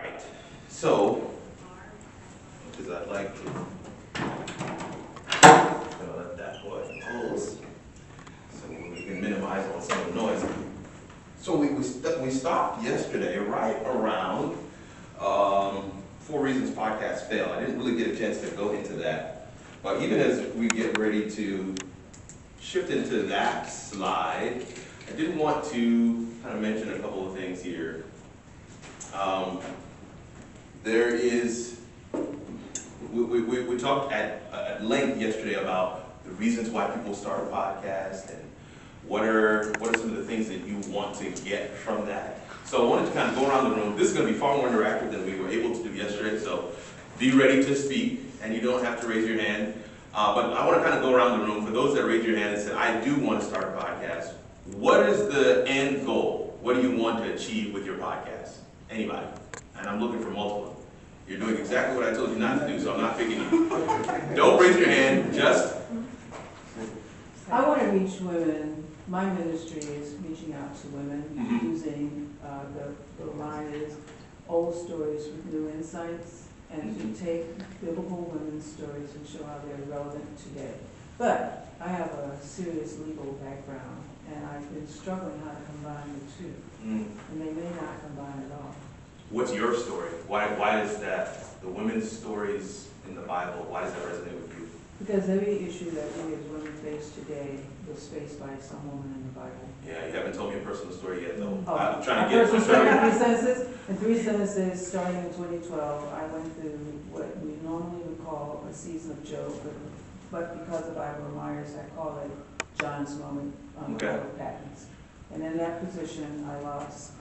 right, so, because I'd like to, gonna let that boy pulse, so we can minimize on some of the noise. So we stopped yesterday right around 4 Reasons Podcast Fail. I didn't really get a chance to go into that, but even as we get ready to shift into that slide, I did want to kind of mention a couple of things here. We talked at length yesterday about the reasons why people start a podcast and what are some of the things that you want to get from that. So I wanted to kind of go around the room. This is going to be far more interactive than we were able to do yesterday, so be ready to speak, and you don't have to raise your hand. But I want to kind of go around the room. For those that raise your hand and said, I do want to start a podcast, what is the end goal? What do you want to achieve with your podcast? Anybody? And I'm looking for multiple. You're doing exactly what I told you not to do, so I'm not picking you. Don't raise your hand, just. I want to reach women. My ministry is reaching out to women using the line is old stories with new insights, and to take biblical women's stories and show how they're relevant today. But I have a serious legal background, and I've been struggling how to combine the two, and they may not combine at all. What's your story? Why is that, the women's stories in the Bible, why does that resonate with you? Because every issue that we as women face today was faced by some woman in the Bible. Yeah, you haven't told me a personal story yet, though. Oh, I'm trying to get personal story in 3 sentences, starting in 2012, I went through what we normally would call a season of Job, but because of Ivor Myers, I call it John's moment on the Court of Patents. And in that position, I lost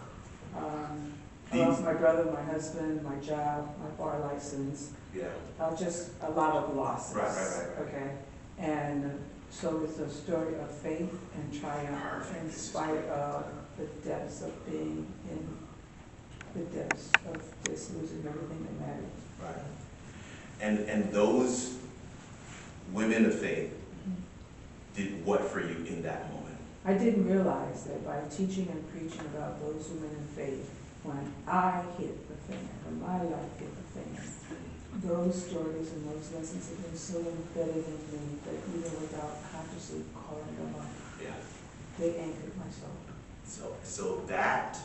my brother, my husband, my job, my bar license. Yeah. Just a lot of losses. Right. Okay. And so it's a story of faith and triumph in spite of the depths of being in the depths of just losing everything that mattered. Right. And those women of faith did what for you in that moment? I didn't realize that by teaching and preaching about those women in faith, when I hit the fan, when my life hit the fan, those stories and those lessons have been so embedded in me that even without consciously calling them up, they anchored my soul. So that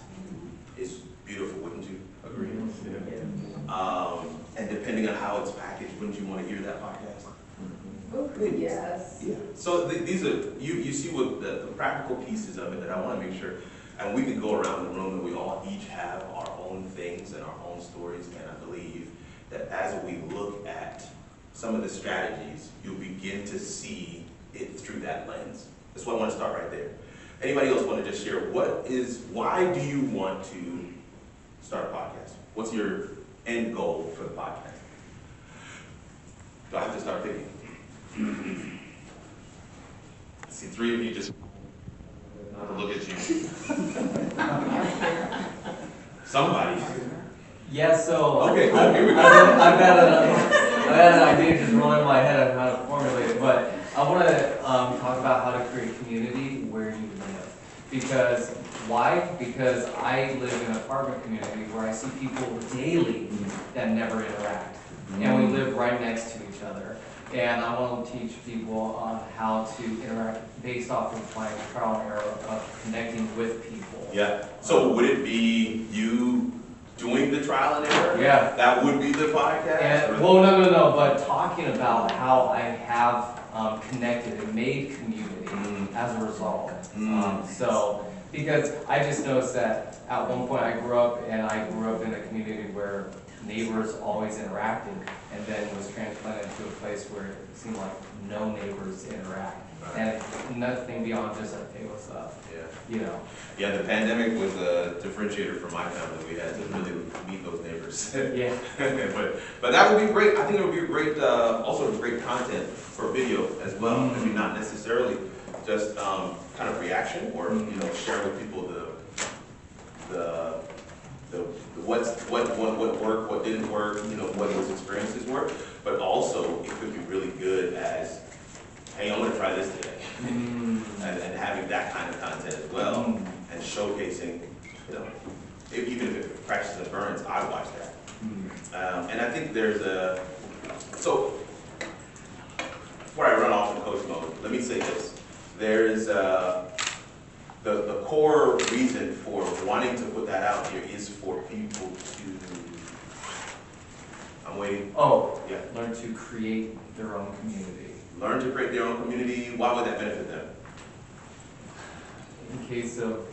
is beautiful, wouldn't you agree? And depending on how it's packaged, wouldn't you want to hear that podcast? Yes. Yeah. So these are, you see what the practical pieces of it that I want to make sure, and we can go around the room and we all each have our own things and our own stories, and I believe that as we look at some of the strategies, you'll begin to see it through that lens. That's why I want to start right there. Anybody else want to just share why do you want to start a podcast? What's your end goal for the podcast? Do I have to start picking? I see 3 of you just look at you. Somebody. Yeah, so okay, cool. Here we go. I've got an idea just rolling in my head on how to formulate it, but I want to talk about how to create community where you live. Because why? Because I live in an apartment community where I see people daily that never interact, and we live right next to each other. And I want to teach people on how to interact based off of my trial and error of connecting with people. Yeah. So would it be you doing the trial and error? Yeah. That would be the podcast? And, well, no, but talking about how I have connected and made community as a result. So, because I just noticed that at one point I grew up in a community where neighbors always interacted, and then was transplanted to a place where it seemed like no neighbors interact. And nothing beyond just like, hey, what's up? Yeah. You know. Yeah, the pandemic was a differentiator for my family. We had to really meet those neighbors. Yeah. but that would be great. I think it would be a great, also great content for video as well. Maybe not necessarily just kind of reaction or share with people what worked, what didn't work, what those experiences were. But also it could be really good as, hey, I'm going to try this today. And having that kind of content as well, and showcasing even if it crashes and burns, I watch that. Mm. And I think there's so before I run off in coach mode, let me say this. There's the core reason for wanting to put that out here is for people to, I'm waiting. Oh, Yeah. learn to create their own community. Learn to create their own community. Why would that benefit them? In case of,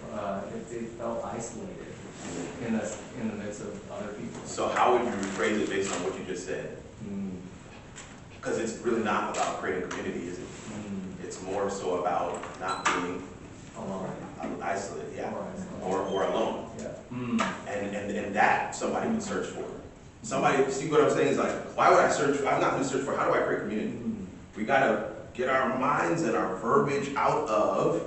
if they felt isolated in the midst of other people. So how would you rephrase it based on what you just said? Because it's really not about creating community, is it? It's more so about not being Alone. isolated, yeah, Or or alone. Yeah. And that somebody would search for. Somebody, see what I'm saying is like, why would I search? I'm not going to search for, how do I create community? We got to get our minds and our verbiage out of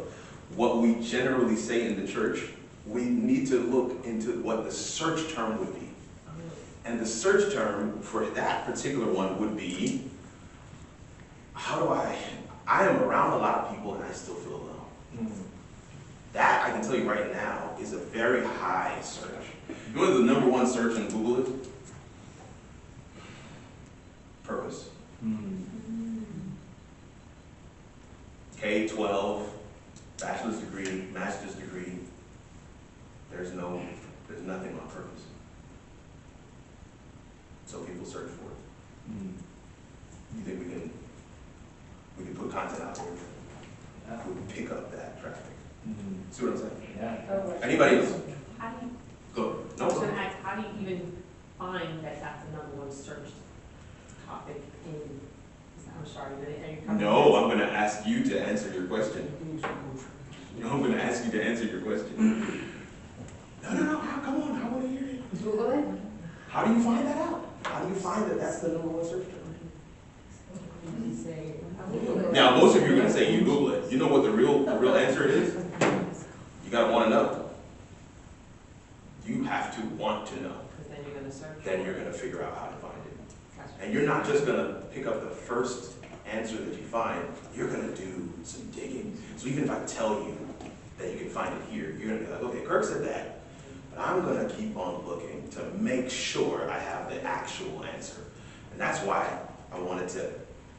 what we generally say in the church. We need to look into what the search term would be. And the search term for that particular one would be, how do I am around a lot of people and I still feel alone. That, I can tell you right now, is a very high search. You know what the number one search in Google is? Purpose. K-12, bachelor's degree, master's degree, there's nothing on purpose. So people search for it. You think we can put content out there that would pick up that traffic? See what I'm saying? Yeah. Anybody else? How do you, Go. I was gonna ask, how do you even find that that's the number one searched topic in, I'm sorry, are you covering No, this? I'm going to ask you to answer your question. No, I'm going to ask you to answer your question. No, come on, I want to hear it. Google it? How do you find that out? How do you find that that's the number one search term? Now, most of you are going to say you Google it. You know what the real answer is? You got to want to know. You have to want to know. Because then you're gonna search. Then you're going to figure out how to find it. Gotcha. And you're not just going to pick up the first answer that you find, you're going to do some digging. So even if I tell you that you can find it here, you're going to be like, okay, Kirk said that, but I'm going to keep on looking to make sure I have the actual answer. And that's why I wanted to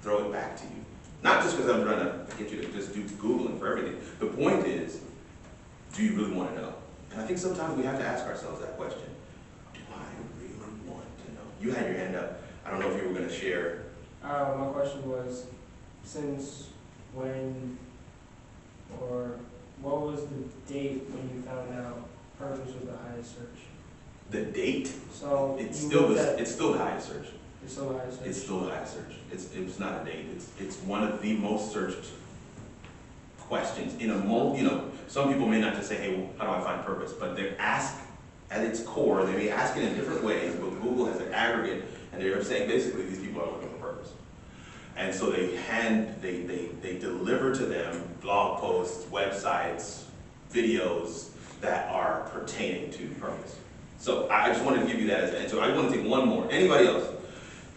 throw it back to you. Not just because I'm trying to get you to just do Googling for everything. The point is, do you really want to know? And I think sometimes we have to ask ourselves that question. Do I really want to know? You had your hand up. I don't know if you were going to share. My question was, since when, or what was the date when you found out purpose was the highest search? The date? So It's you still looked at- it's still the highest search. It's still the highest search. It's still the highest search. It's not a date. It's one of the most searched questions in a some people may not just say, hey, well, how do I find purpose? But they're asked at its core, they may ask it in different ways, but Google has an aggregate, and they're saying basically these people are looking for purpose. And so they deliver to them blog posts, websites, videos that are pertaining to purpose. So I just wanted to give you that as an answer. I want to take one more. Anybody else?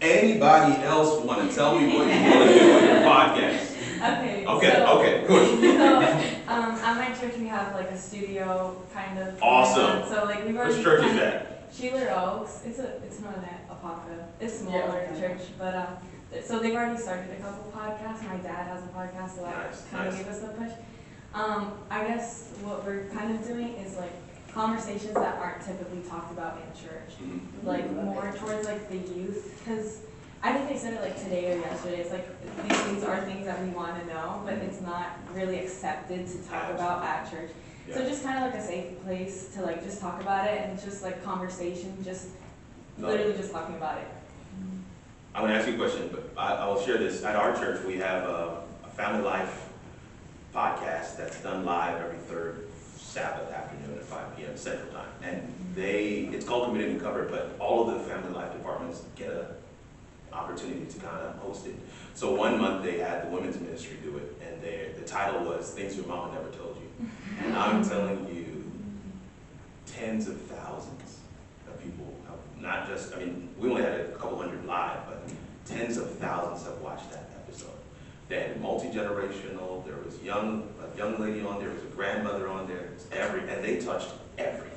Anybody else want to tell me what you want to do with your podcast? Okay, good. So, at my church we have like a studio kind of. Awesome. So like we've already. Which church is kind of- that? Sheila Oaks. It's not an apocrypha. It's smaller Yeah. church, but so they've already started a couple podcasts. My dad has a podcast, so that Nice, kind of nice. gave us the push. I guess what we're kind of doing is like conversations that aren't typically talked about in church, like more towards like the youth, because I think they said it like today or yesterday. It's like these things are things that we want to know, but it's not really accepted to talk about at church. So Yeah. just kind of like a safe place to like just talk about it and just like conversation, just No. literally just talking about it. I'm going to ask you a question, but I will share this. At our church, we have a family life podcast that's done live every third Sabbath afternoon at 5 p.m. Central Time. And it's called Community Covered, but all of the family life departments get an opportunity to kind of host it. So one month they had the women's ministry do it, and the title was Things Your Mama Never Told You. And I'm telling you, tens of thousands of people have not just, we only had a couple hundred live, but tens of thousands have watched that episode. They had multi-generational, there was a young lady on there, there was a grandmother on there, and they touched everything.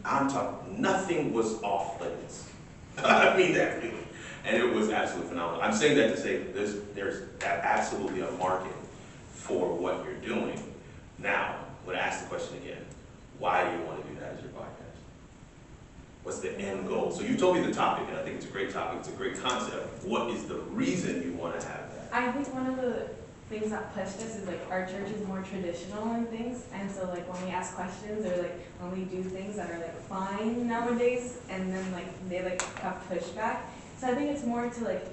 I'm talking, nothing was off limits. I mean that really. And it was absolutely phenomenal. I'm saying that to say there's absolutely a market for what you're doing. Now, when I ask the question again, why do you want to do that as your podcast? What's the end goal? So you told me the topic, and I think it's a great topic, it's a great concept. What is the reason you want to have that? I think one of the things that pushed us is like our church is more traditional in things, and so like when we ask questions or like when we do things that are like fine nowadays, and then like they like have pushback. So I think it's more to like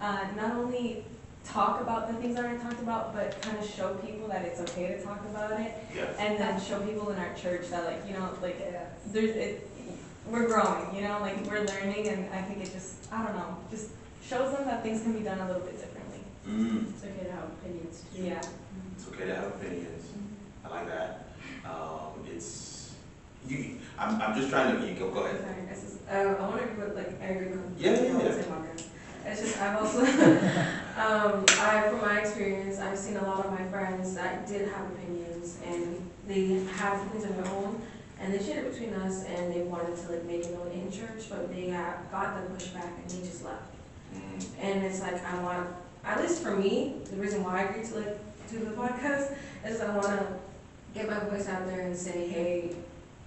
not only talk about the things that aren't talked about, but kind of show people that it's okay to talk about it, Yes. and then show people in our church that like we're growing, like we're learning, and I think it just just shows them that things can be done a little bit differently. It's okay to have opinions too. Yeah. It's okay to have opinions. I like that. I'm just trying to, go ahead. Sorry, this is, I want to agree with, like, I agree with Yeah. It's just, I've also, from my experience, I've seen a lot of my friends that did have opinions, and they had things of their own, and they shared it between us, and they wanted to, like, make it known in church, but they got the pushback, and they just left. And it's like, I want, at least for me, the reason why I agreed to, like, do the podcast is I want to get my voice out there and say, hey,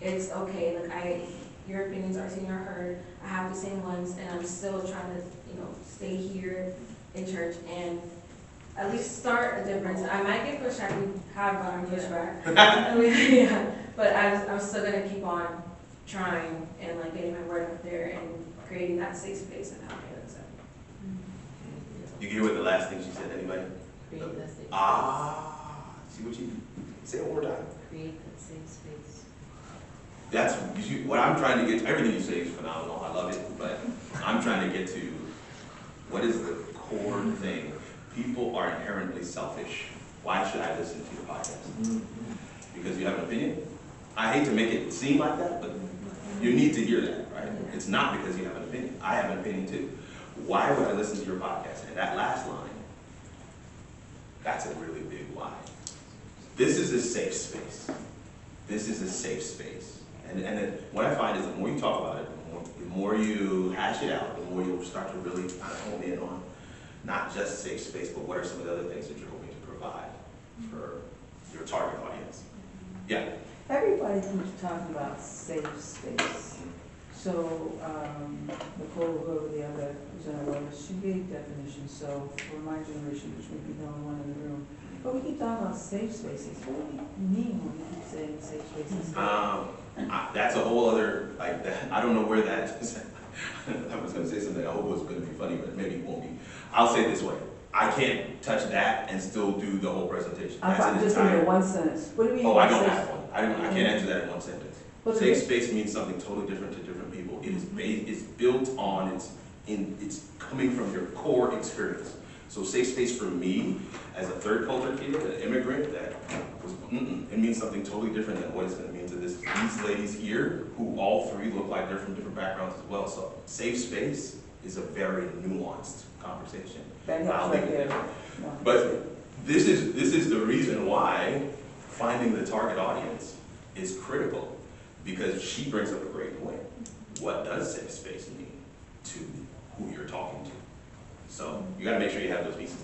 it's okay, like, your opinions are seen or heard, I have the same ones, and I'm still trying to, stay here in church and at least start a difference. I might get pushback, we have gotten pushback. Yeah, but I'm still gonna keep on trying and like getting my word out there and creating that safe space and helping others out. You hear what the last thing she said, anybody? Create that safe space. See what you, say it one more time. Create that safe space. That's, what I'm trying to get to, everything you say is phenomenal, I love it, but I'm trying to get to what is the core thing? People are inherently selfish. Why should I listen to your podcast? Because you have an opinion? I hate to make it seem like that, but you need to hear that, right? It's not because you have an opinion. I have an opinion too. Why would I listen to your podcast? And that last line, that's a really big why. This is a safe space. This is a safe space. And then what I find is the more you talk about it, the more you hash it out, the more you'll start to really kind of hone in on not just safe space, but what are some of the other things that you're hoping to provide for your target audience. Yeah. Everybody keeps talking about safe space. So, Nicole, whoever the other presenter was, she gave definitions. So for my generation, which may be the only one in the room, but we keep talking about safe spaces. What do we mean when we keep saying safe spaces? That's a whole other, like, that. I don't know where that is. I was going to say something I hope was going to be funny, but maybe it won't be. I'll say it this way. I can't touch that and still do the whole presentation. I'm just giving you one sentence. What do you mean? Oh, I don't have one. I can't answer that in one sentence. But Safe space means something totally different to different people. It is it's built on, it's coming from your core experience. So safe space for me, as a third culture kid, an immigrant, that was, it means something totally different than what it's going to mean to these ladies here, who all three look like they're from different backgrounds as well. So safe space is a very nuanced conversation. I'll leave it there. But this is the reason why finding the target audience is critical, because she brings up a great point. What does safe space mean to who you're talking to? So you got to make sure you have those pieces.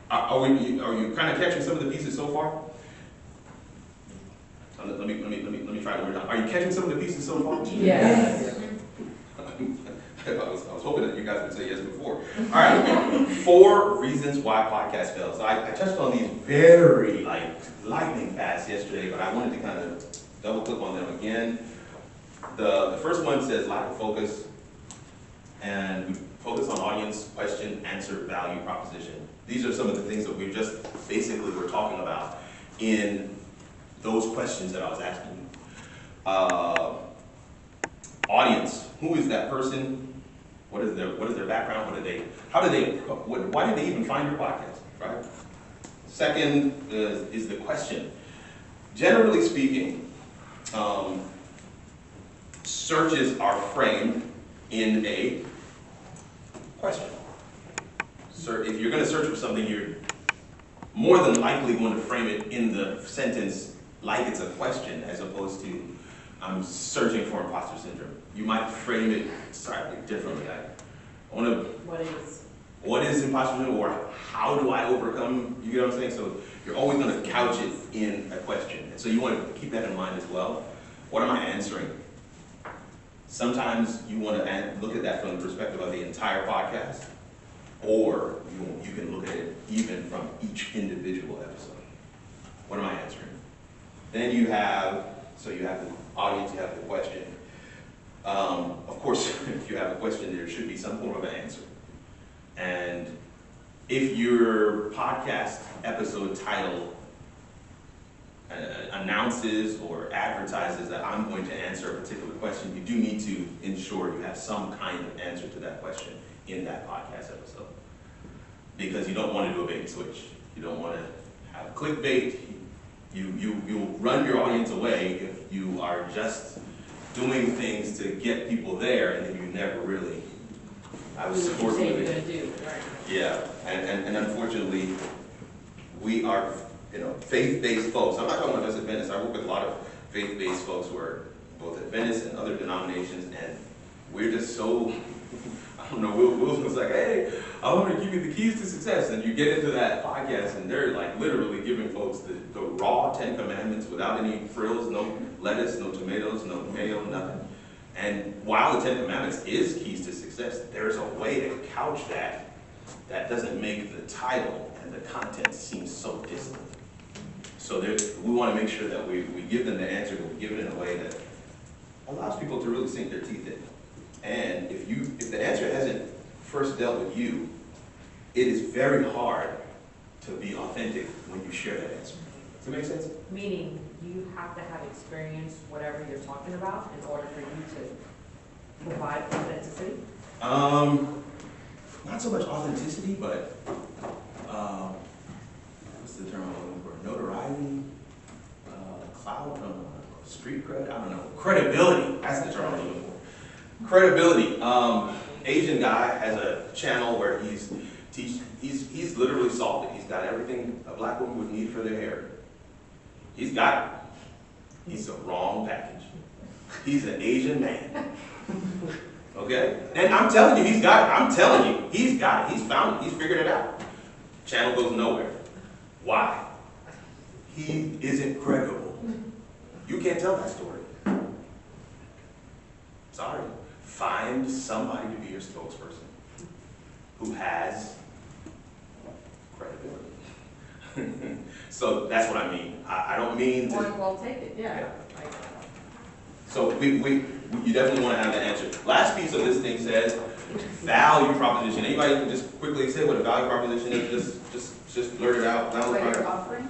Are you kind of catching some of the pieces so far? Let me try it one more time. Are you catching some of the pieces so far? Yes. I was hoping that you guys would say yes before. All right, 4 reasons why podcast fails. I touched on these very lightning fast yesterday, but I wanted to kind of double click on them again. The first one says lack of focus, and we focus on audience, question, answer, value, proposition. These are some of the things that we just basically were talking about in those questions that I was asking you. Audience, who is that person? What is their background? Why did they even find your podcast, right? Second is the question. Generally speaking, searches are framed in a question. If you're going to search for something, you're more than likely going to frame it in the sentence like it's a question, as opposed to I'm searching for imposter syndrome. You might frame it slightly differently. I want to, what is imposter syndrome, or how do I overcome, you get what I'm saying? So you're always going to couch it in a question. And so you want to keep that in mind as well. What am I answering? Sometimes you want to look at that from the perspective of the entire podcast, or you can look at it even from each individual episode. What am I answering? Then you have the audience, you have the question. Of course, if you have a question, there should be some form of an answer. And if your podcast episode title announces or advertises that I'm going to answer a particular question, you do need to ensure you have some kind of answer to that question in that podcast episode. Because you don't want to do a bait and switch. You don't want to have clickbait. You'll run your audience away if you are just doing things to get people there and then you never really, I was supporting you're gonna do, right? Yeah, and unfortunately, we are, faith-based folks. I'm not talking about just Adventists. I work with a lot of faith-based folks who are both Adventists and other denominations, and we're just so, I don't know, Will's like, hey, I want to give you the keys to success. And you get into that podcast, and they're like literally giving folks the raw 10 Commandments without any frills, no lettuce, no tomatoes, no mayo, nothing. And while the 10 Commandments is keys to success, there's a way to couch that doesn't make the title and the content seem so distant. So we want to make sure that we give them the answer, but we give it in a way that allows people to really sink their teeth in. And if the answer hasn't first dealt with you, it is very hard to be authentic when you share that answer. Does that make sense? Meaning you have to have experienced whatever you're talking about in order for you to provide authenticity? Not so much authenticity, but what's the term I'm looking for? Notoriety, clout, street cred, I don't know. Credibility, that's the term I'm looking for. Credibility. Asian guy has a channel where he's literally solved it. He's got everything a black woman would need for their hair. He's got it. He's the wrong package. He's an Asian man. Okay? And I'm telling you, he's got it. I'm telling you, he's got it. He's found it. He's figured it out. Channel goes nowhere. Why? He isn't credible. You can't tell that story. Sorry. Find somebody to be your spokesperson who has credibility. So that's what I mean. I don't mean to... Well, take it, yeah. So you definitely want to have the answer. Last piece of this thing says value proposition. Anybody can just quickly say what a value proposition is? Just blurt it out. What you're offering?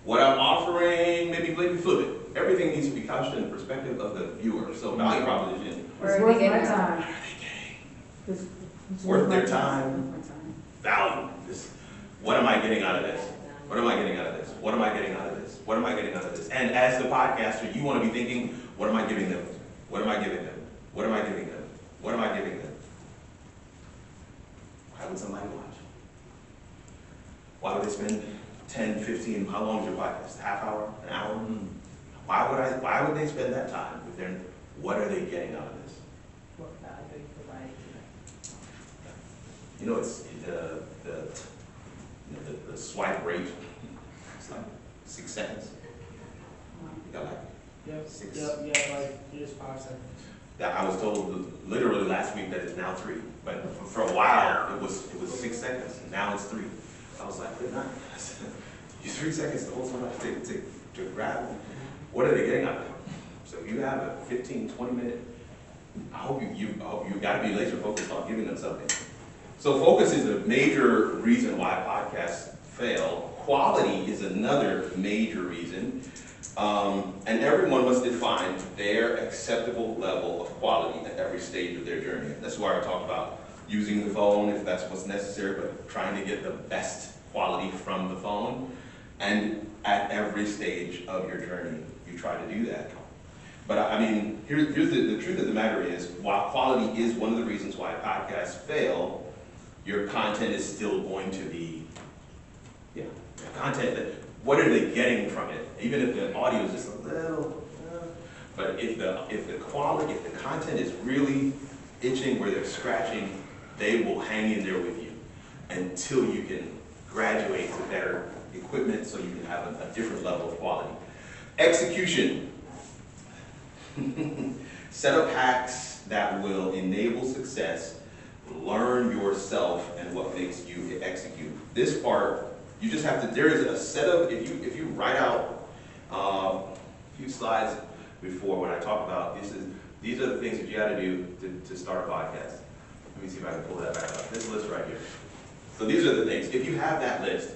What I'm offering, maybe flip it. Everything needs to be couched in the perspective of the viewer. So value proposition. It's worth my time. It's worth their time. Value. What am I getting out of this? What am I getting out of this? What am I getting out of this? What am I getting out of this? And as the podcaster, you want to be thinking, what am I giving them? What am I giving them? What am I giving them? What am I giving them? Why would somebody watch? Why would they spend 10, 15, how long is your podcast? Half hour? An hour? Why would they spend that time with their, what are they getting out of this? What value are you providing to them? You know, it's the swipe rate. It's like 6 seconds. You got like Yep, 6. yeah, like it is 5 seconds. That I was told literally last week that it's now 3. But for a while it was 6 seconds. And now it's 3. I was like, good night. You 3 seconds to hold somebody to grab. What are they getting out of it? So you have a 15, 20 minute. I hope you got to be laser focused on giving them something. So focus is a major reason why podcasts fail. Quality is another major reason. And everyone must define their acceptable level of quality at every stage of their journey. That's why I talked about using the phone if that's what's necessary, but trying to get the best quality from the phone. And at every stage of your journey, you try to do that. But I mean, here's the truth of the matter is, while quality is one of the reasons why podcasts fail, your content is still going to be, content that, what are they getting from it? Even if the audio is just a little, But if the quality, if the content is really itching where they're scratching, they will hang in there with you until you can graduate to better equipment so you can have a different level of quality. Execution. Set up hacks that will enable success. Learn yourself and what makes you execute. This part, you just have to, there is a set of, if you write out a few slides before when I talk about these are the things that you got to do to start a podcast. Let me see if I can pull that back up. This list right here. So these are the things. If you have that list,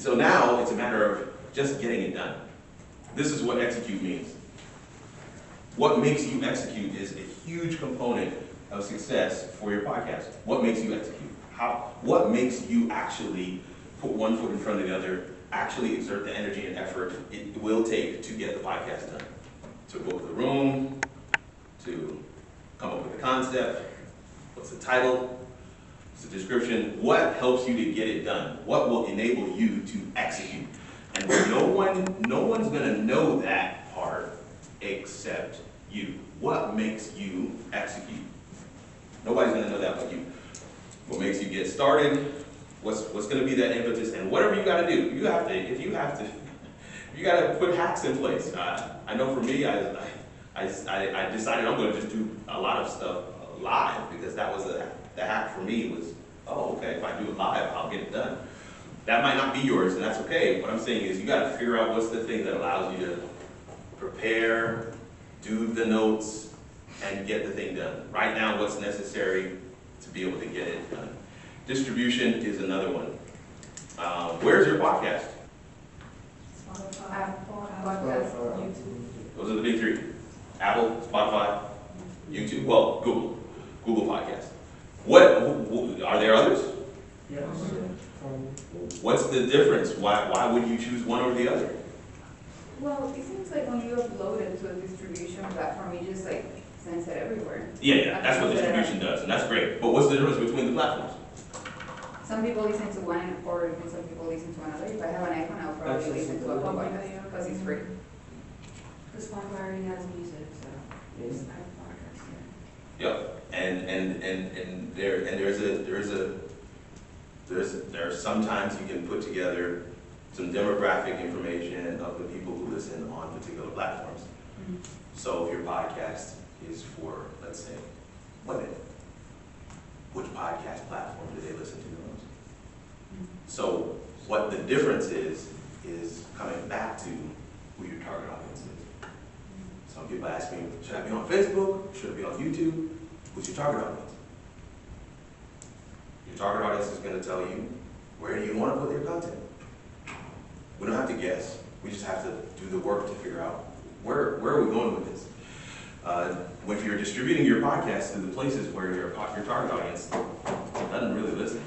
so now it's a matter of just getting it done. This is what execute means. What makes you execute is a huge component of success for your podcast. What makes you execute? What makes you actually put one foot in front of the other, actually exert the energy and effort it will take to get the podcast done? To book the room, to come up with the concept, what's the title, what's the description, what helps you to get it done? What will enable you to execute? And no one's gonna know that part except you. What makes you execute? Nobody's gonna know that but you. What makes you get started? What's gonna be that impetus? And whatever you gotta do, you gotta put hacks in place. I know for me, I decided I'm gonna just do a lot of stuff live because that was the hack for me was, oh, okay, if I do it live, I'll get it done. That might not be yours, and that's okay. What I'm saying is you gotta figure out what's the thing that allows you to prepare, do the notes, and get the thing done. Right now, what's necessary to be able to get it done. Distribution is another one. Where's your podcast? Apple, podcast, YouTube. Those are the big three. Apple, Spotify, YouTube, well, Google Podcast. What are there others? Yes. What's the difference? Why would you choose one over the other? Well, it seems like when you upload it to a distribution platform, it just like sends it everywhere. Yeah, that's what distribution does, and that's great. But what's the difference between the platforms? Some people listen to one or some people listen to another. If I have an iPhone, I'll probably listen to a podcast because it's free. Because Spotify already has music, so it's not a podcast here. Yep. And there's sometimes you can put together some demographic information of the people who listen on particular platforms. Mm-hmm. So if your podcast is for, let's say, women, which podcast platform do they listen to the most? Mm-hmm. So what the difference is coming back to who your target audience is. Mm-hmm. Some people ask me, should I be on Facebook? Should I be on YouTube? Who's your target audience? Your target audience is going to tell you where do you want to put your content. We don't have to guess. We just have to do the work to figure out where are we going with this. If you're distributing your podcast to the places where your target audience doesn't really listen,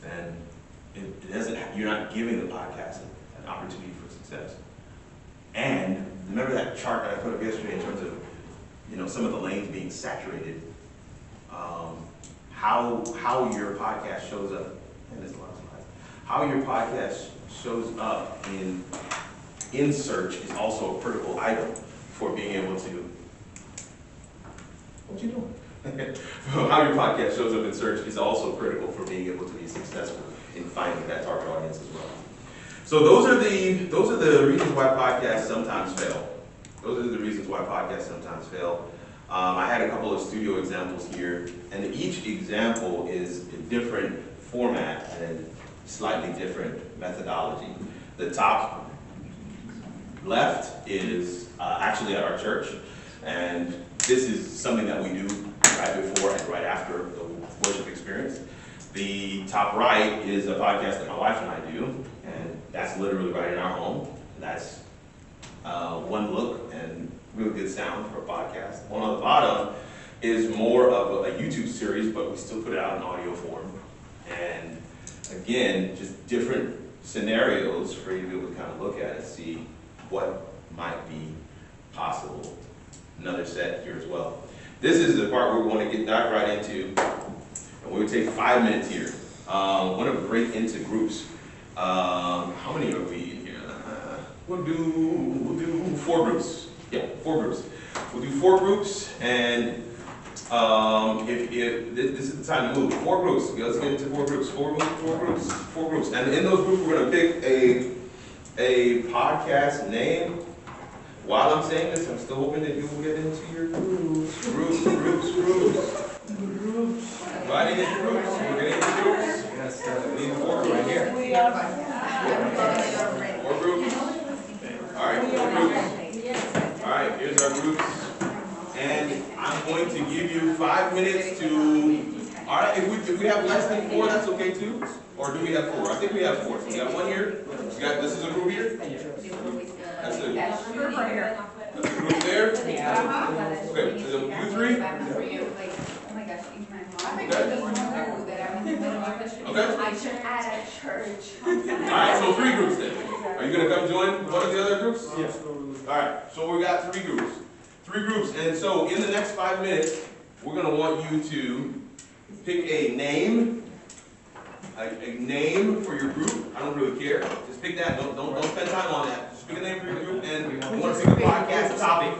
then it doesn't. You're not giving the podcast an opportunity for success. And remember that chart that I put up yesterday in terms of some of the lanes being saturated. How your podcast shows up, and there's a lot of slides. How your podcast shows up in search is also a critical item for being able to. What you doing? How your podcast shows up in search is also critical for being able to be successful in finding that target audience as well. So those are the reasons why podcasts sometimes fail. Those are the reasons why podcasts sometimes fail. I had a couple of studio examples here, and each example is a different format and slightly different methodology. The top left is actually at our church, and this is something that we do right before and right after the worship experience. The top right is a podcast that my wife and I do, and that's literally right in our home. That's one look and really good sound for a podcast. One on the bottom is more of a YouTube series, but we still put it out in audio form. And again, just different scenarios for you to be able to kind of look at and see what might be possible. Another set here as well. This is the part where we want to dive right into, and we would take 5 minutes here. I want to break into groups. How many are we in here? We'll do 4 groups. Yeah, 4 groups. We'll do 4 groups, and if this is the time to move. 4 groups. Let's get into 4 groups. 4 groups. 4 groups. And in those groups, we're going to pick a podcast name. While I'm saying this, I'm still hoping that you will get into your groups. Groups. Dividing into groups. We're getting into groups. Yes, We need 4 groups right here. 4 groups. All right, 4 groups. All right, here's our groups. And I'm going to give you 5 minutes to, all right, if we have less than 4, that's okay too? Or do we have 4? I think we have 4. So we got 1 here. We got, this is a group here? That's it. That's a group there? Okay, so you 3? Oh my gosh, Okay. I should add a church. All right, so 3 groups then. Are you going to come join one of the other groups? Yes. All right, so we got 3 groups. 3 groups, and so in the next 5 minutes, we're going to want you to pick a name for your group. I don't really care. Just pick that. Don't spend time on that. Just pick a name for your group, and we want to pick a podcast topic.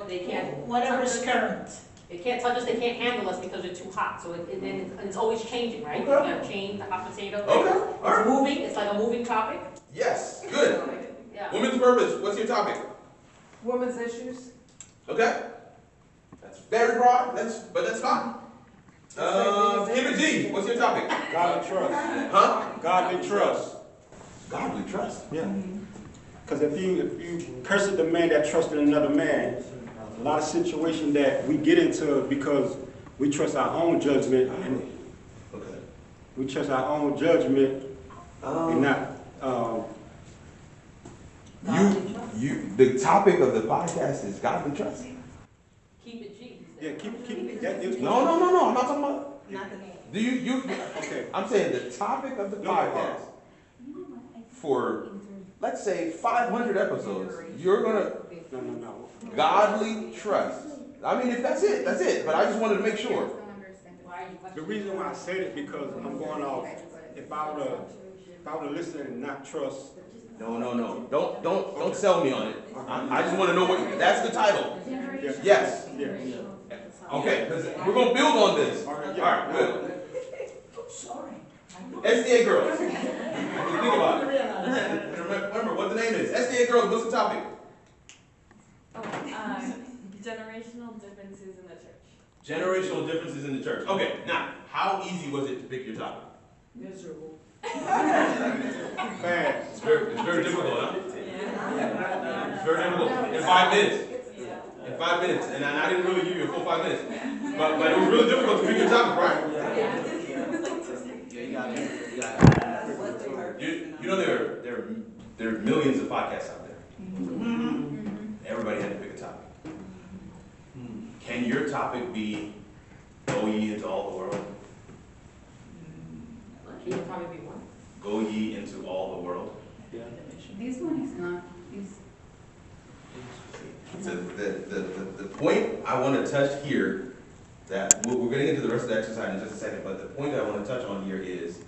They can't, Whatever's current. they can't touch us, they can't handle us because they're too hot, so it's always changing, right? Okay. You have change, the hot potato. Okay, all right. It's moving, it's like a moving topic. Yes, good. Yeah. Women's purpose. What's your topic? Women's issues. Okay. That's very broad. But that's fine. Kim and G, what's your topic? Godly trust. Huh? Godly trust. Godly trust. Yeah. Because if you curse the man that trusted another man, a lot of situations that we get into because we trust our own judgment and Okay. we trust our own judgment and not. The topic of the podcast is godly trust. Keep it G. Yeah, keep that. No, I'm not talking about. Not the name. Do you? Okay. I'm saying the topic of the podcast for, let's say, 500 episodes. You're gonna No. godly trust. I mean, if that's it, that's it. But I just wanted to make sure. The reason why I said it because I'm going off. If I were to listen and not trust. No. Don't sell me on it. I just want to know what. That's the title. Yeah. Yes. Yeah. Okay, because we're gonna build on this. All right, good. SDA girls. Think about it. Remember what the name is. SDA girls. What's the topic? Generational differences in the church. Generational differences in the church. Okay, now how easy was it to pick your topic? Miserable. Bad. It's very difficult, huh? It's very difficult. In 5 minutes. In 5 minutes, and I didn't really give you a full 5 minutes, but it was really difficult to pick your topic, right? You know there are millions of podcasts out there. Everybody had to pick a topic. Can your topic be "Go ye into all the world"? Can you probably be one? Go ye into all the world. This one is not. So the point I want to touch here, that we're getting into the rest of the exercise in just a second, but the point that I want to touch on here is,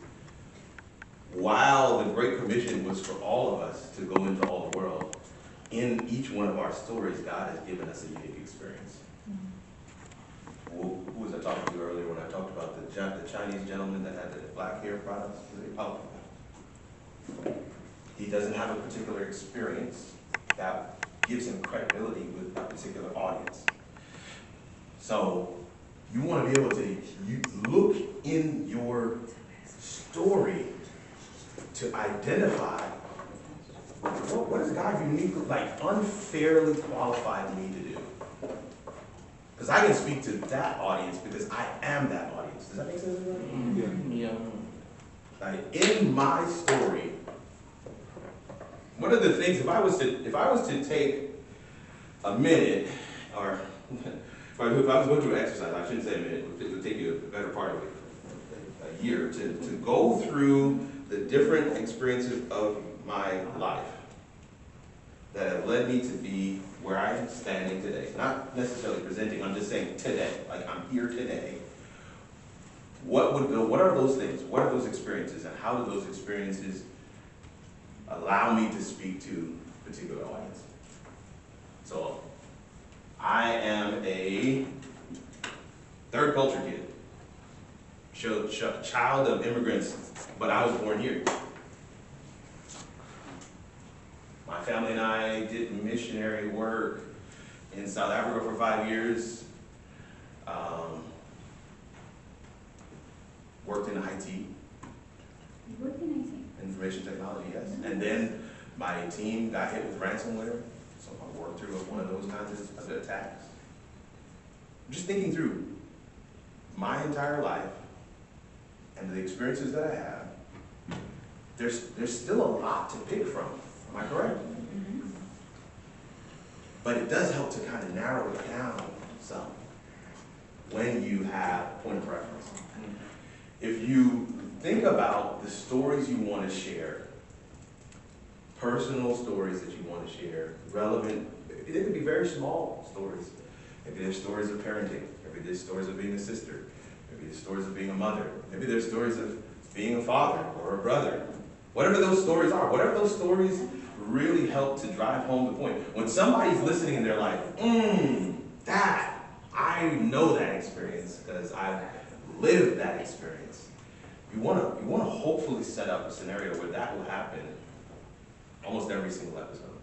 while the Great Commission was for all of us to go into all the world, in each one of our stories, God has given us a unique experience. Who was I talking to earlier when I talked about the Chinese gentleman that had the black hair products? Oh, he doesn't have a particular experience that gives him credibility with a particular audience. So you want to be able to look in your story to identify what does God uniquely, like unfairly qualified me to do. Because I can speak to that audience because I am that audience. Does that make sense? Yeah. Like in my story, one of the things, if I was to take a minute, or if I was going through an exercise, I shouldn't say a minute, it would take you a better part of a year to go through the different experiences of my life that have led me to be where I am standing today. Not necessarily presenting, I'm just saying today, like I'm here today. What are those things? What are those experiences, and how do those experiences allow me to speak to a particular audience? So I am a third culture kid. Child of immigrants, but I was born here. My family and I did missionary work in South Africa for 5 years. Worked in IT. You work in IT? Information technology, yes. And then my team got hit with ransomware, so I worked through one of those kinds of attacks. I'm just thinking through my entire life and the experiences that I have. There's still a lot to pick from. Am I correct? Mm-hmm. But it does help to kind of narrow it down some when you have a point of reference. If you think about the stories you want to share, personal stories that you want to share, relevant, they could be very small stories. Maybe there's stories of parenting, maybe there's stories of being a sister, maybe there's stories of being a mother, maybe there's stories of being a father or a brother. Whatever those stories are, whatever those stories really help to drive home the point. When somebody's listening and they're like, that, I know that experience because I've lived that experience. You want to hopefully set up a scenario where that will happen almost every single episode.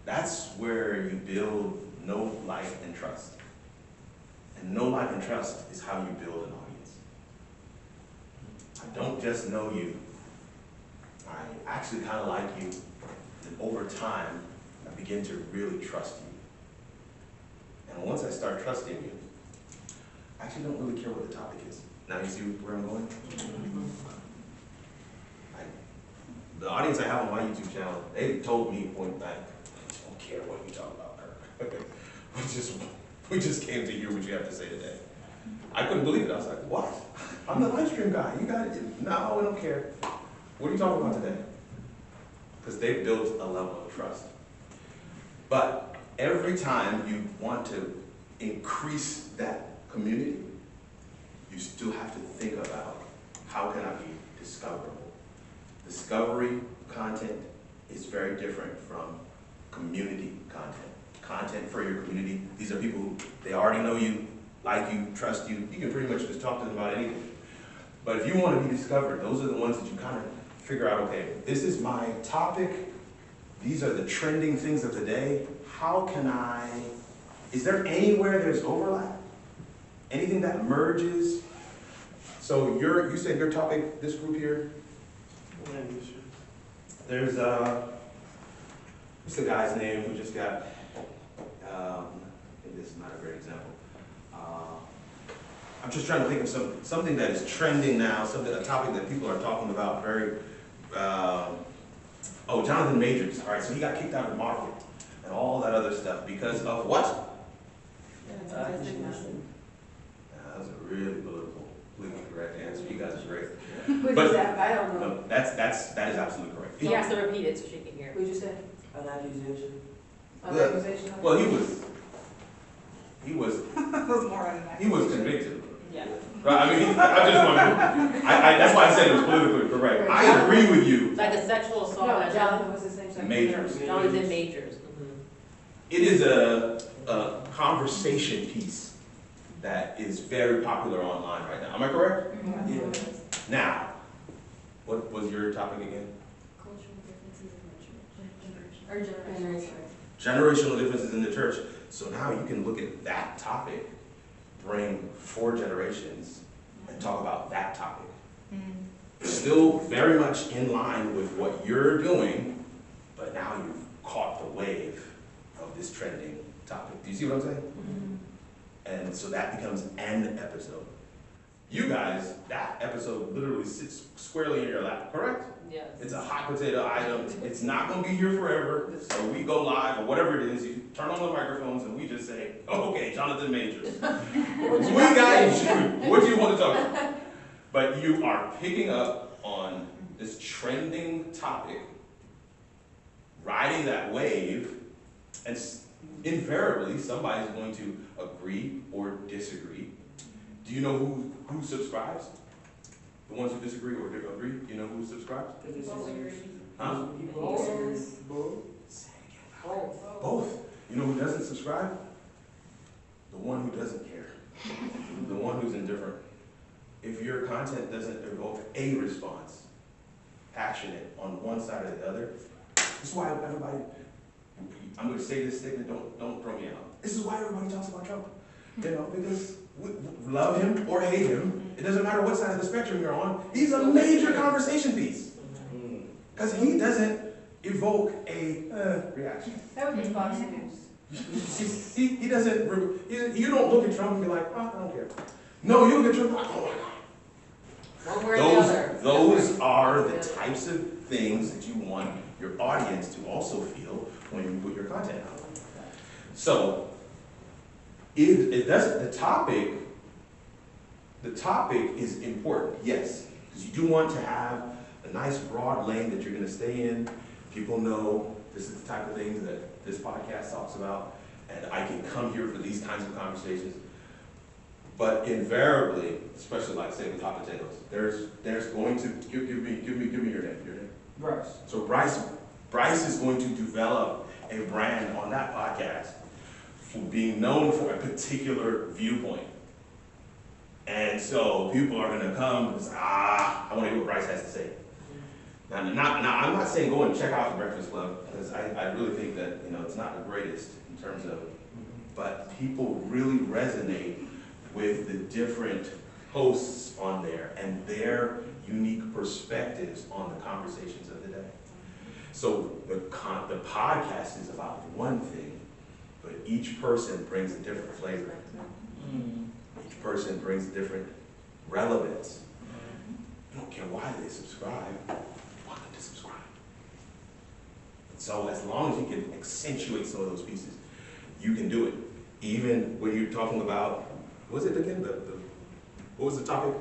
That's where you build know, like, and trust. And know, like, and trust is how you build an audience. I don't just know you. I actually kind of like you. And over time, I begin to really trust you. And once I start trusting you, I actually don't really care what the topic is. Now you see where I'm going? The audience I have on my YouTube channel, they told me point blank, I don't care what you talk about, Kirk. we just came to hear what you have to say today. I couldn't believe it. I was like, what? I'm the live stream guy. You got it. No, I don't care. What are you talking about today? Because they've built a level of trust. But every time you want to increase that community, you still have to think about how can I be discoverable. Discovery content is very different from community content. Content for your community. These are people who, they already know you, like you, trust you. You can pretty much just talk to them about anything. But if you want to be discovered, those are the ones that you kind of figure out, okay, this is my topic. These are the trending things of the day. How can I, is there anywhere there's overlap? Anything that merges? So you said your topic, this group here? There's, what's the guy's name who just got, maybe this is not a great example. I'm just trying to think of something that is trending now, a topic that people are talking about very, Jonathan Majors. All right, so he got kicked out of the market and all that other stuff because of what? That was a really politically correct answer. You guys are great. What is that? I don't know. No, that is absolutely correct. He has to repeat it so she can hear. What'd you say? An accusation. An accusation? Well, he was convicted. Yeah. Right, I mean, I just want to, that's why I said it was politically correct. I agree with you. Like a sexual assault. No, Jonathan was his name. Majors. Jonathan Majors. It is a conversation piece that is very popular online right now. Am I correct? Yeah. Now, what was your topic again? Cultural differences in the church. Or generation. Generational differences in the church. So now you can look at that topic, bring 4 generations, and talk about that topic. Still very much in line with what you're doing, but now you've caught the wave of this trending topic. Do you see what I'm saying? And so that becomes an episode. You guys, that episode literally sits squarely in your lap, correct? Yes. It's a hot potato item. It's not going to be here forever. So we go live or whatever it is. You turn on the microphones and we just say, okay, Jonathan Majors. We got you. What do you want to talk about? But you are picking up on this trending topic, riding that wave, and invariably somebody's going to agree or disagree. Do you know who subscribes? The ones who disagree or agree? Do you know who subscribes? Huh? People. Say Both. You know who doesn't subscribe? The one who doesn't care. The one who's indifferent. If your content doesn't evoke a response, passionate on one side or the other, this is why everybody, I'm going to say this statement, don't throw me out. This is why everybody talks about Trump. You know, because we love him or hate him, it doesn't matter what side of the spectrum you're on, he's a major conversation piece. Because he doesn't evoke a reaction. That would be Fox News. He doesn't, you don't look at Trump and be like, oh, I don't care. No, you look at Trump like, oh my God. One way or the other. Those are the types of things that you want your audience to also feel when you put your content out. So, it doesn't, the topic is important, yes, because you do want to have a nice broad lane that you're going to stay in. People know this is the type of things that this podcast talks about, and I can come here for these kinds of conversations. But invariably, especially like say with hot potatoes, there's going to give me your name. Bryce. So Bryce is going to develop a brand on that podcast for being known for a particular viewpoint. And so people are going to come and say, I want to hear what Bryce has to say. Now, I'm not saying go and check out the Breakfast Club, because I really think that, you know, it's not the greatest in terms of, but people really resonate with the different hosts on there and their unique perspectives on the conversations of the day. So the podcast is about one thing, but each person brings a different flavor. Each person brings different relevance. I don't care why they subscribe. You want them to subscribe. So as long as you can accentuate some of those pieces, you can do it. Even when you're talking about, what was it again? What was the topic?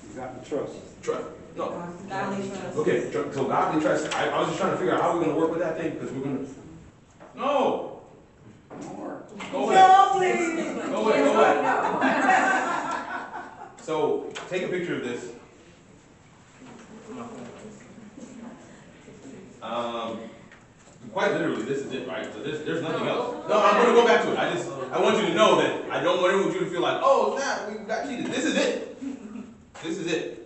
You got the trust. Trust. No. Godly trust. Okay, so godly trust. I was just trying to figure out how we're going to work with that thing, because we're going to. No. Go away. No, please. Go away. Go away. So take a picture of this. Quite literally, this is it, right? So there's nothing else. No, I'm going to go back to it. I want you to know that I don't want you to feel like, oh, snap, we got cheated. This is it. This is it.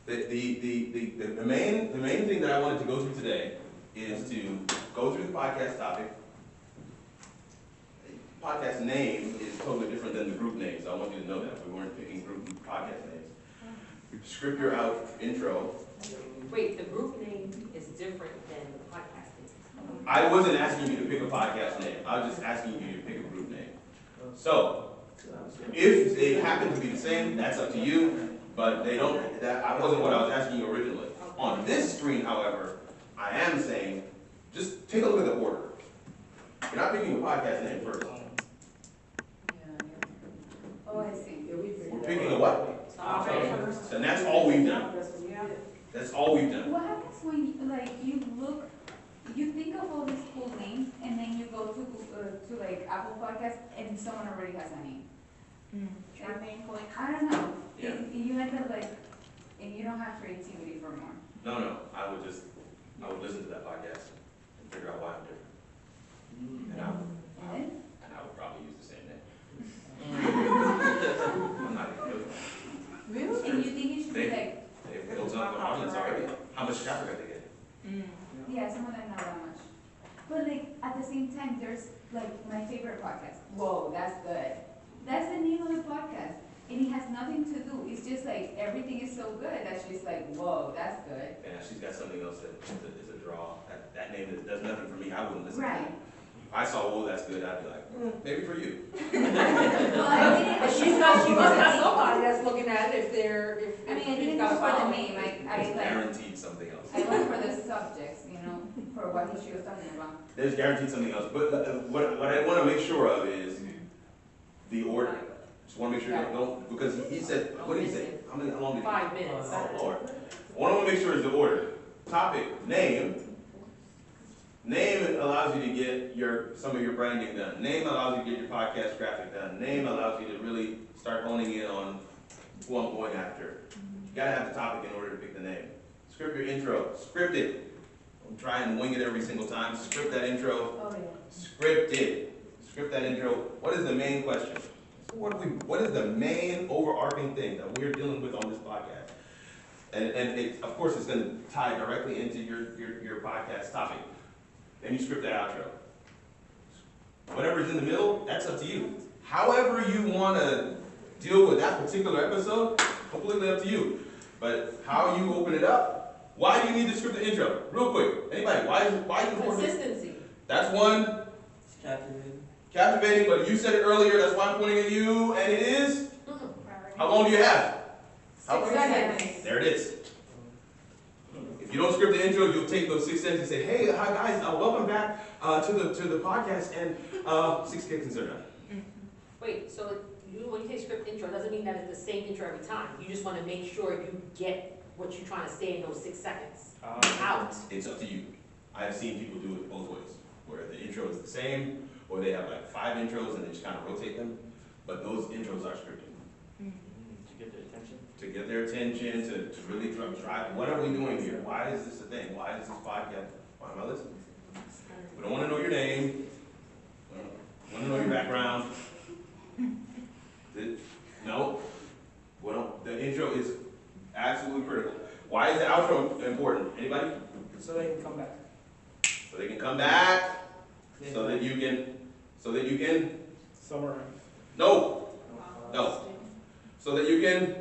The main thing that I wanted to go through today is to go through the podcast topic. The podcast name is totally different than the group name, so I want you to know that. We weren't picking group podcast names. Script your intro. Wait, the group name is different than the podcast name. I wasn't asking you to pick a podcast name. I was just asking you to pick a group name. So, if they happen to be the same, that's up to you. But they don't. That wasn't what I was asking you originally. On this screen, however, I am saying, just take a look at the order. You're not picking a podcast name first. Oh, I see. We're picking a what? Topic. And that's all we've done. That's all we've done. What happens when you think of all these cool names and then you go to like Apple Podcasts and someone already has a name? I don't know. Yeah. You end up like, and you don't have creativity for more. No. I would listen to that podcast and figure out why I'm different. And I would probably use the same name. I'm not even joking. Really? And you think it should be like, They've built up their audience already. How much traffic are they getting? yeah, some of them not that much. But like, at the same time, there's like my favorite podcast. Whoa, that's good. That's the name of the podcast. And it has nothing to do. It's just like, everything is so good that she's like, whoa, that's good. Yeah, she's got something else that is a draw. That name that does nothing for me, I wouldn't listen to Right. it. If I saw, oh, that's good, I'd be like, maybe for you. Well, I didn't. But she must have somebody that's looking at it if I mean, I you've didn't got look a for the following. name. I It's like, guaranteed something else. I look for the subjects, you know, for what she was talking about. There's guaranteed something else. But what I want to make sure of is the order. Just want to make sure you don't, because he said, what did he say? How long did he? 5 minutes. Oh, Lord. What I want to make sure is the order. Topic, name. Name allows you to get some of your branding done. Name allows you to get your podcast graphic done. Name allows you to really start honing in on who I'm going after. You gotta have the topic in order to pick the name. Script your intro. Script it. Don't try and wing it every single time. Script that intro. Oh, yeah. Script it. Script that intro. What is the main question? What is the main overarching thing that we're dealing with on this podcast? And it, of course, it's going to tie directly into your podcast topic. Then you script that outro. Whatever's in the middle, that's up to you. However you want to deal with that particular episode, completely up to you. But how you open it up, why do you need to script the intro? Real quick, anybody, why is it important? Consistency. That's one. Captivating. Captivating, but you said it earlier, that's why I'm pointing at you, and it is? How long do you have? 6 seconds. There it is. If you don't script the intro, you'll take those 6 seconds and say, hey, hi guys, welcome back to the podcast, and 6 seconds are done. Wait, so when you say script intro, it doesn't mean that it's the same intro every time. You just want to make sure you get what you're trying to say in those 6 seconds out. It's up to you. I have seen people do it both ways, where the intro is the same, or they have like 5 intros and they just kind of rotate them, but those intros are scripted. To get their attention. To get their attention, to really drive, what are we doing here? Why is this a thing? Why is this podcast? Why am I listening? We don't want to know your name. We don't want to know your background. No. Well, the intro is absolutely critical. Why is the outro important? Anybody? So they can come back. So they can come back, so that you can, Summarize. no, so that you can,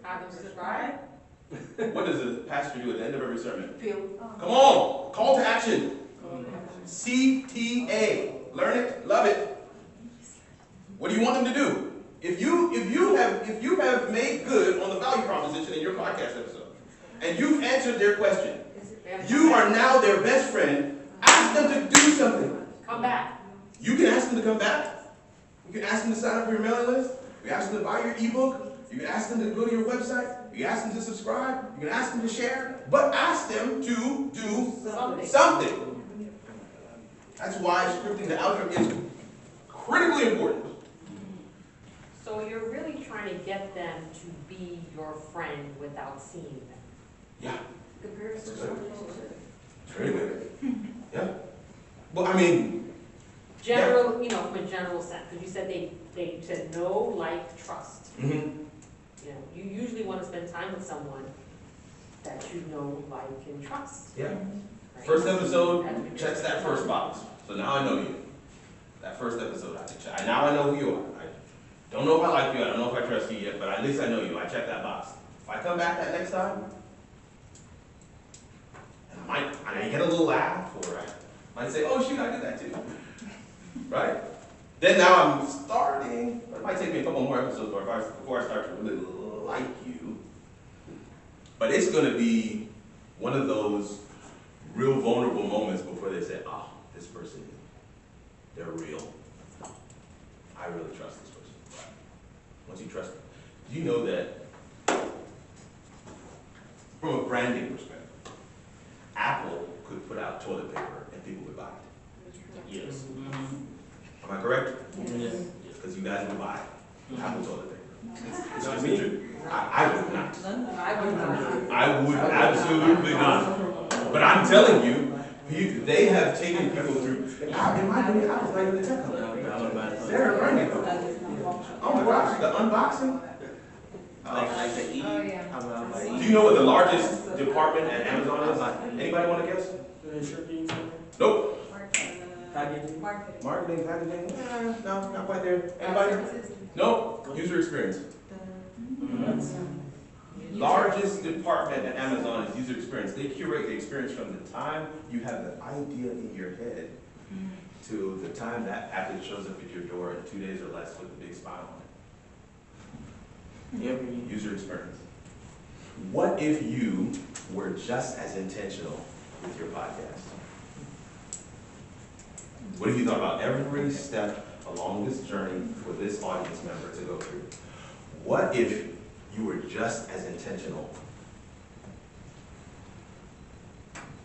Have them subscribe. what does the pastor do at the end of every sermon? Feel. Come on, call to action. CTA, learn it, love it. What do you want them to do? If you have made good on the value proposition in your podcast episode, and you've answered their question, you are now their best friend. Ask them to do something. Come back. You can ask them to come back. You can ask them to sign up for your mailing list. You can ask them to buy your ebook. You can ask them to go to your website. You can ask them to subscribe. You can ask them to share. But ask them to do something. That's why scripting the outcome is critically important. So you're really trying to get them to be your friend without seeing them. Yeah. Comparison. It's very good. Yeah. Well, I mean, General, you know, from a general sense, because you said they said know, like, trust. mhm. You know, you usually want to spend time with someone that you know, like, and trust. Yeah. Right? First episode checks that first box. So now I know you. That first episode, I can check. Now I know who you are. I don't know if I like you. I don't know if I trust you yet, but at least I know you. I check that box. If I come back that next time, and I may get a little laugh, or I might say, oh shoot, I did that too. Right? Then now I'm starting, but it might take me a couple more episodes before I start to really like you. But it's going to be one of those real vulnerable moments before they say, oh, this person, they're real. I really trust this person. Once you trust them, do you know that from a branding perspective, Apple could put out toilet paper and people would buy it? Yes. Am I correct? Yes. Because you guys would buy Apple toilet paper. It's just the truth. I would not. I would absolutely not. But I'm telling you, they have taken people through. In my opinion, Apple's not even the tech company. They're a branding company. Oh my gosh, the unboxing. Like the E. Oh, yeah. Do you know what the largest department at Amazon is? Anybody want to guess? Shipping. Nope. Packaging. Marketing, packaging? No, not quite there. Anybody? Nope. User experience. Largest department at Amazon is user experience. They curate the experience from the time you have the idea in your head to the time that package shows up at your door in 2 days or less with a big smile on it. Yep. User experience. What if you were just as intentional with your podcast? What if you thought about every step along this journey for this audience member to go through? What if you were just as intentional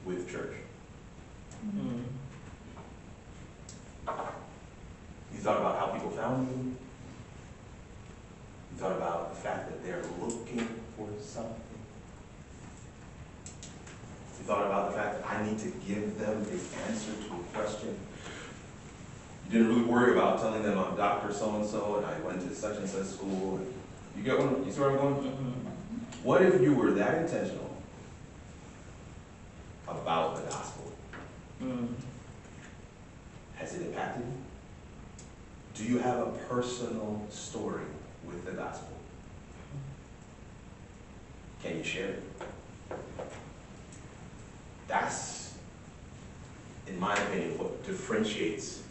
with church? You thought about how people found you. You thought about the fact that they're looking for something. You thought about the fact that I need to give them the answer to a question. You didn't really worry about telling them I'm Dr. So-and-so and I went to such and such school. You get one? You see where I'm going? Mm-hmm. What if you were that intentional about the gospel? Has it impacted you? Do you have a personal story with the gospel? Can you share it? That's, in my opinion, what differentiates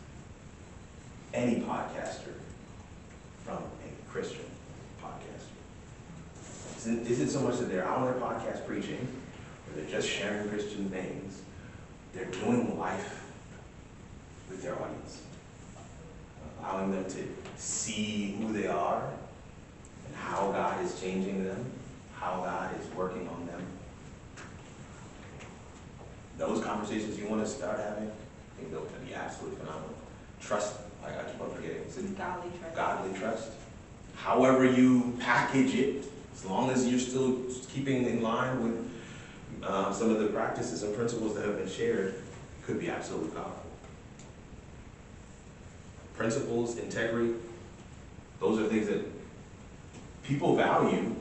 any podcaster from a Christian podcaster. Isn't so much that they're out on their podcast preaching, or they're just sharing Christian names. They're doing life with their audience, allowing them to see who they are and how God is changing them, how God is working on them. Those conversations you want to start having, I think they're going to be absolutely phenomenal. Trust, I keep on forgetting. Is it Godly trust. godly trust? However you package it, as long as you're still keeping in line with some of the practices and principles that have been shared, could be absolutely powerful. Principles, integrity, those are things that people value.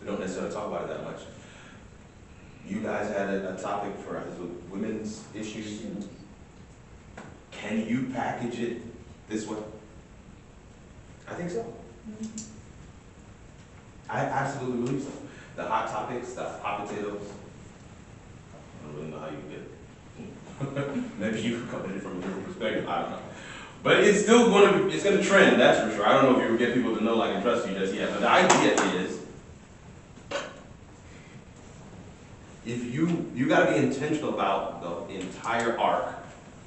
They don't necessarily talk about it that much. You guys had a topic for women's issues. Can you package it this way? I think so. I absolutely believe so. The hot topics, the hot potatoes, I don't really know how you get it. Maybe you come at it from a different perspective, I don't know. But it's still it's gonna trend, that's for sure. I don't know if you will get people to know, like, and trust you just yet, but the idea is, if you gotta be intentional about the entire arc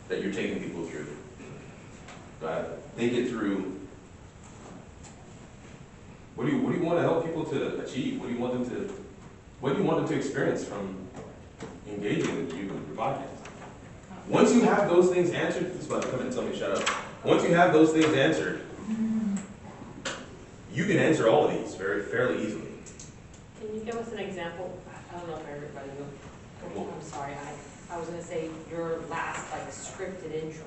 that you're taking people through. Think it through. What do you want to help people to achieve? What do you want them to experience from engaging with you with your podcast? Once you have those things answered, this is about to come and tell me to shut up. Once you have those things answered, you can answer all of these fairly easily. Can you give us an example? I don't know if everybody will. I'm sorry, I was gonna say your last like scripted intro.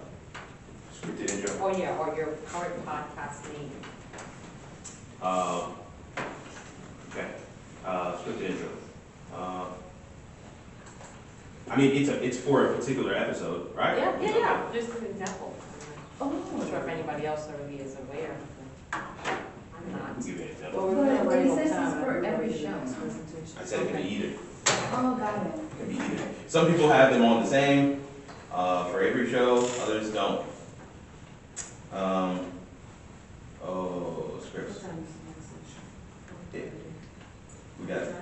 Scripted intro? Oh yeah, or your current podcast name. Okay. Scripted intro. I mean, it's for a particular episode, right? Yeah. Just an example. I'm not sure if anybody else already is aware. I'm not. I'll give you an example. Well, we're But right he on says time. it's for every Everybody show. needs presentation. I said it can be either. Oh, got it. It can be either. Some people have them on the same for every show, others don't. Scripts. Yeah. We got it.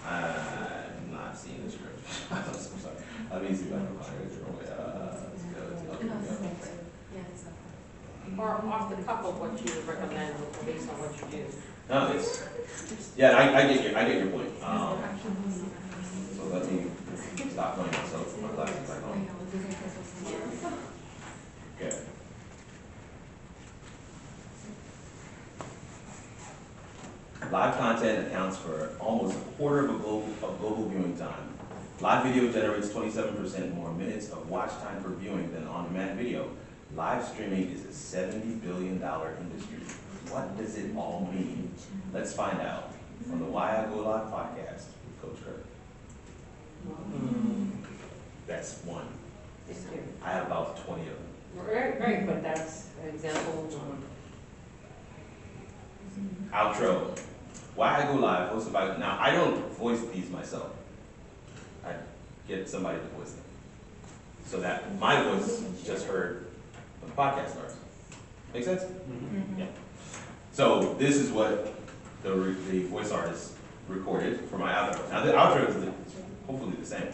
I'm not seeing the script. I'm sorry. Let me see if I can find it. Or off the cuff of what you would recommend based on what you do. No, yeah, I get your point. So let me stop playing myself with my glasses back on. Okay. Live content accounts for almost a quarter of global viewing time. Live video generates 27% more minutes of watch time per viewing than on-demand video. Live streaming is a $70 billion industry. What does it all mean? Let's find out on the Why I Go Live podcast with Coach Kirk. That's one. I have about 20 of them. Very good, that's an example. Outro. Why I Go Live, hosted by, now I don't voice these myself. I get somebody to voice them. So that my voice is just heard when the podcast starts. Make sense? Mm-hmm. Yeah. So this is what the voice artist recorded for my outro. Now the outro is hopefully the same.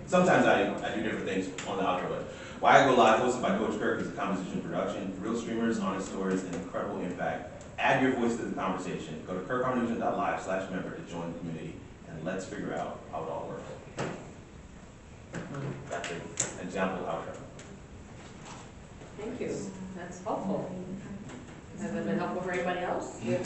Sometimes I do different things on the outro, but Why I Go Live, hosted by Coach Kirk, is a composition production, real streamers, honest stories, and incredible impact. Add your voice to the conversation. Go to kirknugent.live/member to join the community and and let's figure out how it all works. That's an example outcome. Thank you, that's helpful. Has that been helpful for anybody else? Yeah.